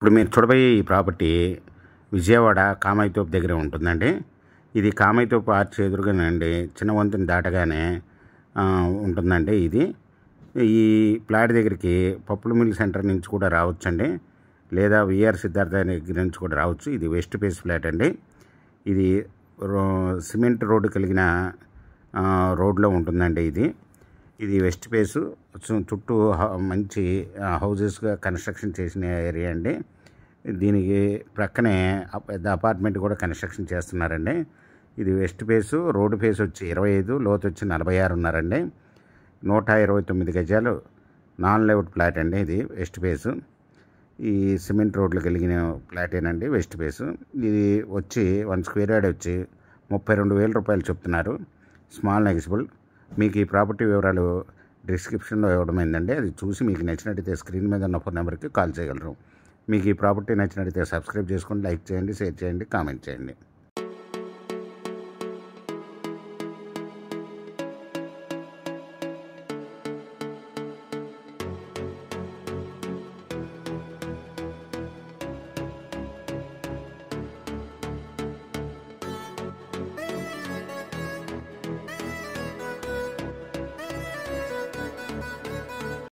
ఇప్పుడు మీరు చూడబోయే ఈ ప్రాపర్టీ విజయవాడ కామాయితోపు దగ్గర ఉంటుందండి. ఇది కామాయితోపు ఆర్చ్ ఎదురుగానండి, చిన్న వంతెన దాటగానే ఉంటుందండి. ఈ ప్లాట్ దగ్గరికి పప్పుల మిల్ సెంటర్ నుంచి కూడా రావచ్చండి, లేదా విఆర్ సిద్ధార్థ దగ్గర నుంచి కూడా రావచ్చు. ఇది వెస్ట్ ఫేస్ ఫ్లాట్ అండి. ఇది సిమెంట్ రోడ్డు కలిగిన రోడ్లో ఉంటుందండి. ఇది వెస్ట్ ఫేసు, చుట్టూ మంచి హౌజెస్గా కన్స్ట్రక్షన్ చేసిన ఏరియా అండి. దీనికి ప్రక్కనే పెద్ద అపార్ట్మెంట్ కూడా కన్స్ట్రక్షన్ చేస్తున్నారండి. ఇది వెస్ట్ ఫేసు, రోడ్డు ఫేస్ వచ్చి 25, లోతు వచ్చి 46 ఉన్నారండి. 129 గజాలు నాన్ లేఅవుట్ ప్లాట్ అండి. ఇది వెస్ట్ ఫేసు, ఈ సిమెంట్ రోడ్లు కలిగిన ప్లాటేనండి వెస్ట్ ఫేసు. ఇది వచ్చి 1 స్క్వేర్ యార్డ్ వచ్చి 32,000 రూపాయలు చెప్తున్నారు, స్మాల్ నెగిసిబుల్. మీకు ఈ ప్రాపర్టీ వివరాలు డిస్క్రిప్షన్లో ఇవ్వడమైందండి. అది చూసి మీకు నచ్చినట్టయితే స్క్రీన్ మీద ఉన్న ఫోన్ నెంబర్కి కాల్ చేయగలరు. మీకు ఈ ప్రాపర్టీ నచ్చినట్టయితే సబ్స్క్రైబ్ చేసుకోండి, లైక్ చేయండి, షేర్ చేయండి, కామెంట్ చేయండి.